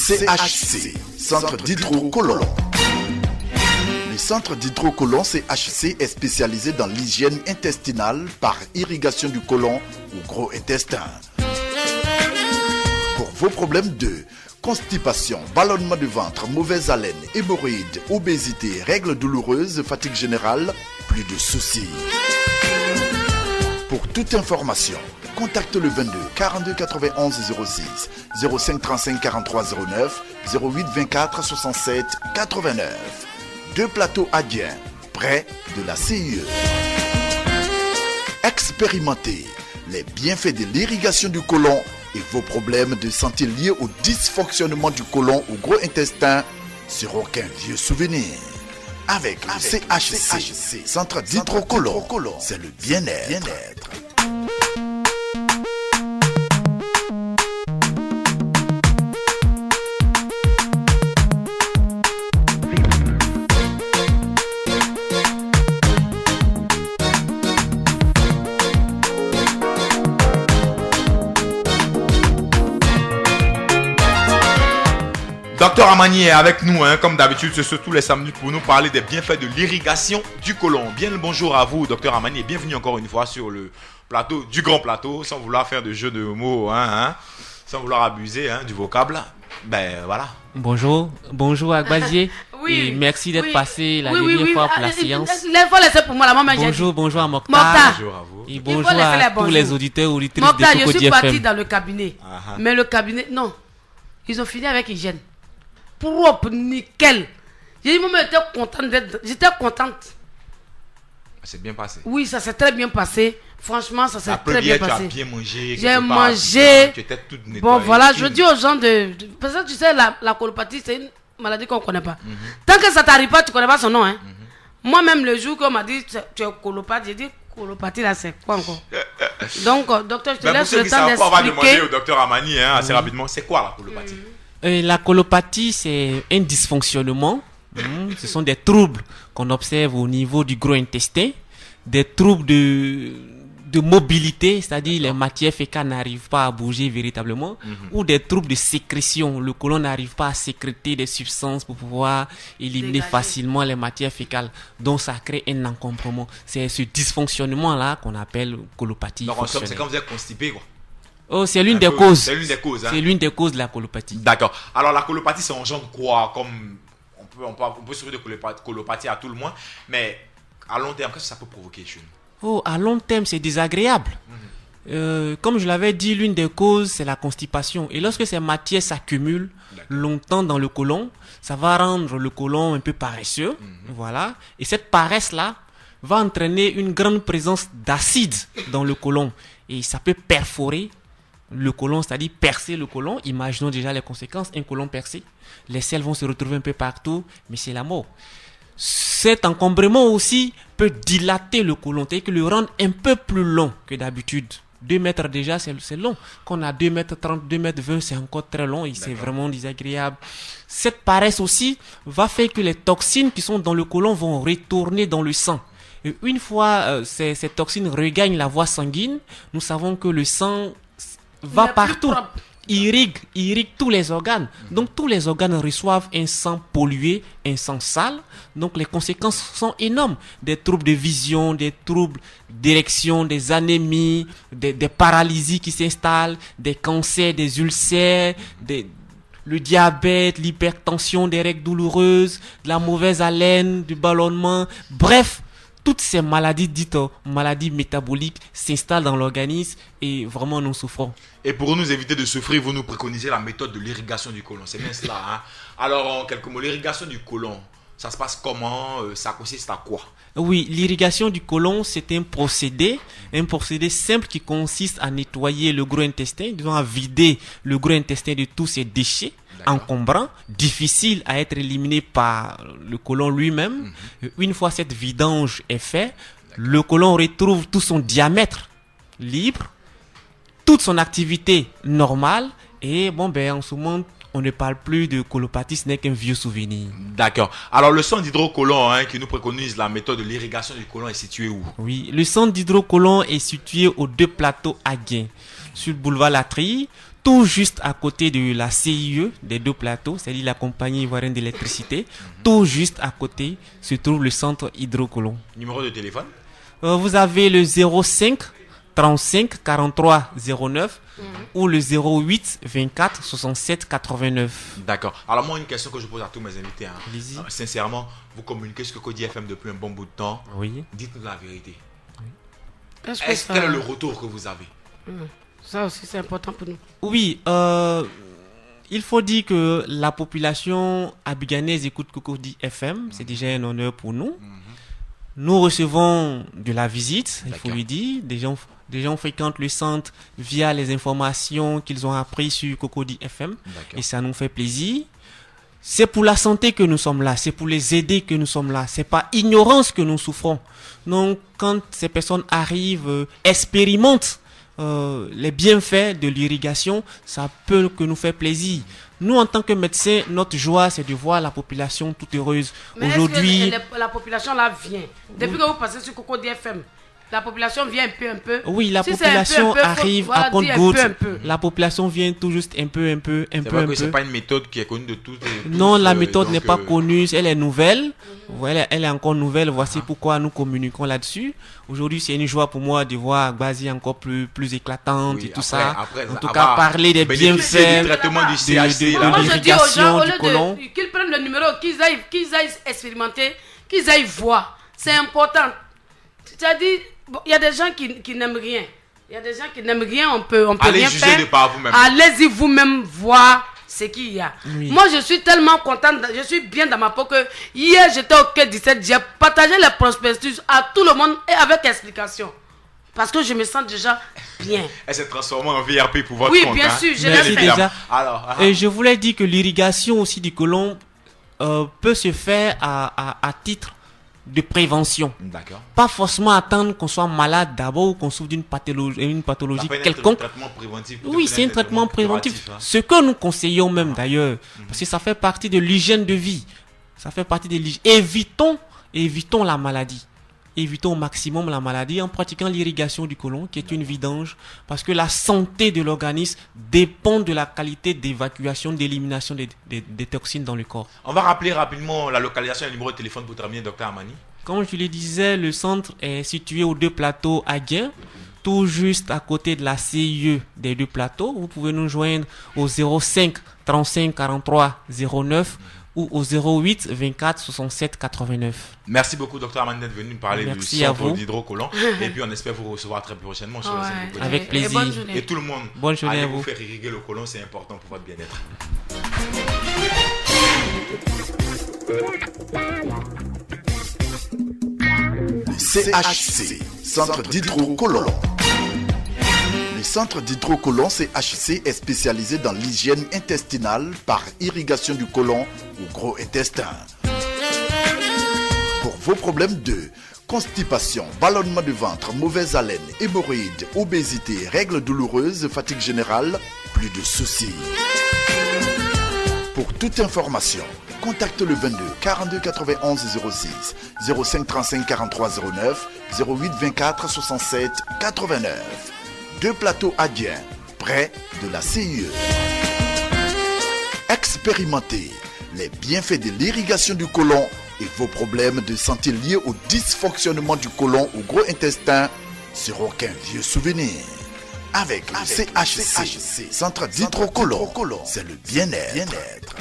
CHC, Centre d'Hydro-Colon. Le Centre d'Hydro-Colon CHC est spécialisé dans l'hygiène intestinale par irrigation du côlon ou gros intestin. Pour vos problèmes de constipation, ballonnement du ventre, mauvaise haleine, hémorroïdes, obésité, règles douloureuses, fatigue générale, plus de soucis. Pour toute information, contacte le 22 42 91 06 05 35 43 09 08 24 67 89. 2 plateaux adiens, près de la CIE. Expérimentez les bienfaits de l'irrigation du côlon et vos problèmes de santé liés au dysfonctionnement du côlon ou gros intestin seront qu'un vieux souvenir. Avec le CHC, Centre d'Hydro-Colon, c'est le bien-être. Docteur Amani est avec nous, comme d'habitude, c'est surtout les samedis pour nous parler des bienfaits de l'irrigation du côlon. Bien le bonjour à vous, Docteur Amani, et bienvenue encore une fois sur le plateau du grand plateau, sans vouloir faire de jeu de mots, sans vouloir abuser du vocable. Ben voilà. Bonjour Agbasier. Oui, et merci d'être passé la dernière fois pour la séance. Il faut laisser pour moi la maman. Bonjour à Mokhtar. Bonjour à vous. Et bonjour à tous les auditeurs auditrices de Cocody FM. Je suis parti dans le cabinet. Mais le cabinet, non. Ils ont fini avec hygiène. Propre, nickel. J'étais contente. C'est bien passé. Oui, ça s'est très bien passé. Franchement, ça s'est très bien passé. Tu as bien mangé. J'ai mangé. Tu étais toute nettoyée. Bon, voilà, je dis aux gens parce que tu sais, la colopathie, c'est une maladie qu'on ne connaît pas. Tant que ça ne t'arrive pas, tu ne connais pas son nom. Moi-même, le jour qu'on m'a dit tu es colopathe, j'ai dit colopathie, là, c'est quoi encore? Donc, docteur, je te laisse le temps d'expliquer. On va demander au docteur Amani assez rapidement, c'est quoi la colopathie? La colopathie, c'est un dysfonctionnement. Ce sont des troubles qu'on observe au niveau du gros intestin, des troubles de mobilité, c'est-à-dire les matières fécales n'arrivent pas à bouger véritablement, ou des troubles de sécrétion. Le côlon n'arrive pas à sécréter des substances pour pouvoir éliminer facilement les matières fécales. Donc ça crée un encombrement. C'est ce dysfonctionnement-là qu'on appelle colopathie. Donc en somme, c'est quand vous êtes constipé, quoi. Oh, c'est l'une des causes. C'est l'une des causes. C'est l'une des causes de la colopathie. D'accord. Alors la colopathie, ça engendre quoi? Comme on peut souffrir de colopathie à tout le monde, mais à long terme, qu'est-ce que ça peut provoquer chez nous? Oh, à long terme, c'est désagréable. Comme je l'avais dit, l'une des causes, c'est la constipation. Et lorsque ces matières s'accumulent longtemps dans le côlon, ça va rendre le côlon un peu paresseux. Voilà. Et cette paresse-là va entraîner une grande présence d'acide dans le côlon. Et ça peut perforer le côlon, c'est-à-dire percer le côlon. Imaginons déjà les conséquences. Un côlon percé, les selles vont se retrouver un peu partout, mais c'est la mort. Cet encombrement aussi peut dilater le côlon, c'est-à-dire que le rendre un peu plus long que d'habitude. 2 mètres déjà, c'est long. Quand on a 2 mètres 30, 2 mètres 20, c'est encore très long et c'est vraiment désagréable. Cette paresse aussi va faire que les toxines qui sont dans le côlon vont retourner dans le sang. Et une fois ces toxines regagnent la voie sanguine, nous savons que le sang va partout, irrigue tous les organes. Donc tous les organes reçoivent un sang pollué, un sang sale. Donc les conséquences sont énormes. Des troubles de vision, des troubles d'érection, des anémies, des paralysies qui s'installent, des cancers, des ulcères, le diabète, l'hypertension, des règles douloureuses, de la mauvaise haleine, du ballonnement. Bref, toutes ces maladies dites maladies métaboliques s'installent dans l'organisme et vraiment nous souffrons. Et pour nous éviter de souffrir, vous nous préconisez la méthode de l'irrigation du côlon. C'est bien cela. Alors, en quelques mots, l'irrigation du côlon, ça se passe comment? Ça consiste à quoi? Oui, l'irrigation du côlon, c'est un procédé simple qui consiste à nettoyer le gros intestin, disons à vider le gros intestin de tous ses déchets encombrants, difficiles à être éliminés par le côlon lui-même. Une fois cette vidange est faite, le côlon retrouve tout son diamètre libre, toute son activité normale et en ce moment, on ne parle plus de colopathie, ce n'est qu'un vieux souvenir. D'accord. Alors, le centre d'hydro-colon qui nous préconise la méthode de l'irrigation du côlon est situé où? Oui, le centre d'hydro-colon est situé aux 2 plateaux Aguin. sur le boulevard Latry, tout juste à côté de la CIE des deux plateaux, c'est-à-dire la compagnie ivoirienne d'électricité. Tout juste à côté se trouve le centre Hydro-Colon. Numéro de téléphone? Vous avez le 05 35 43 09 ou le 08 24 67 89. D'accord. Alors moi, une question que je pose à tous mes invités. Allez-y. Sincèrement, vous communiquez sur Cocody FM depuis un bon bout de temps. Oui. Dites-nous la vérité. Est-ce que Quel est le retour que vous avez? Ça aussi, c'est important pour nous. Oui, il faut dire que la population abiganaise écoute Cocody FM. C'est déjà un honneur pour nous. Nous recevons de la visite, il faut D'accord. lui dire. Des gens fréquentent le centre via les informations qu'ils ont apprises sur Cocody FM. D'accord. Et ça nous fait plaisir. C'est pour la santé que nous sommes là. C'est pour les aider que nous sommes là. C'est pas ignorance que nous souffrons. Donc, quand ces personnes arrivent, expérimentent les bienfaits de l'irrigation, ça peut que nous faire plaisir. Nous, en tant que médecins, notre joie, c'est de voir la population toute heureuse. Mais Aujourd'hui, est-ce que la population là vient? Depuis que vous passez sur Cocody FM, la population vient un peu. oui, la Si c'est un population peu, faut- arrive voilà, à dire compte-gouttes. un peu. La population vient tout juste un peu. C'est vrai que c'est pas une méthode qui est connue de tous. Non, la méthode n'est pas connue, elle est nouvelle. Voilà, elle est encore nouvelle, voici pourquoi nous communiquons là-dessus. Aujourd'hui, c'est une joie pour moi de voir Gbazi encore plus éclatante Oui, et tout après- ça. après, En tout avoir cas, parler des bénéficié bienfaits du traitement du CHC, de là. Moi, je dis aux l'irrigation gens, au du lieu côlon. qu'ils prennent le numéro, qu'ils aillent expérimenter, qu'ils aillent voir. C'est important. C'est-à-dire, bon, il y a des gens qui n'aiment rien. Il y a des gens qui n'aiment rien, on peut Allez rien juger faire. de par vous-même. Allez-y vous-même voir ce qu'il y a. Oui. Moi, je suis tellement contente, je suis bien dans ma peau que hier, j'étais au quai 17, j'ai partagé les prospectus à tout le monde et avec explication. Parce que je me sens déjà bien. Elle s'est transformée en VRP pour votre Oui, compte. bien sûr, je l'ai Merci fait. évidemment. déjà. Alors, Et je voulais dire que l'irrigation aussi du côlon peut se faire à titre de prévention. d'accord. Pas forcément attendre qu'on soit malade d'abord ou qu'on souffre d'une pathologie Ça peut être quelconque. un traitement préventif. plutôt Oui, que c'est un d'être traitement préventif. curatif, hein. Ce que nous conseillons même d'ailleurs, parce que ça fait partie de l'hygiène de vie. Ça fait partie de l'hygiène. Évitons la maladie. Évitons au maximum la maladie en pratiquant l'irrigation du côlon, qui est une vidange, parce que la santé de l'organisme dépend de la qualité d'évacuation, d'élimination des toxines dans le corps. On va rappeler rapidement la localisation et le numéro de téléphone pour terminer, docteur Amani. Comme je le disais, le centre est situé aux deux plateaux à Guin, tout juste à côté de la CIE des deux plateaux. Vous pouvez nous joindre au 05 35 43 09 ou au 08 24 67 89. Merci beaucoup, docteur Amani, d'être venu nous parler Merci du à centre vous. d'hydrocolon. Et puis, on espère vous recevoir très prochainement sur le Ouais. centre Cocody. Avec Et plaisir. bonne journée. Et tout le monde, Bonne journée allez à vous vous. faire irriguer le côlon, c'est important pour votre bien-être. CHC, Centre d'Hydro-Colon. Le Centre d'Hydro-Colon CHC est spécialisé dans l'hygiène intestinale par irrigation du côlon au gros intestin. Pour vos problèmes de constipation, ballonnement de ventre, mauvaise haleine, hémorroïdes, obésité, règles douloureuses, fatigue générale, plus de soucis. Pour toute information, contacte le 22 42 91 06 05 35 43 09 08 24 67 89. Deux plateaux adiens, près de la CIE. Expérimentez les bienfaits de l'irrigation du côlon et vos problèmes de santé liés au dysfonctionnement du côlon ou gros intestin seront qu'un vieux souvenir. Avec le CHC, Centre d'Hydro-Colon, c'est le bien-être.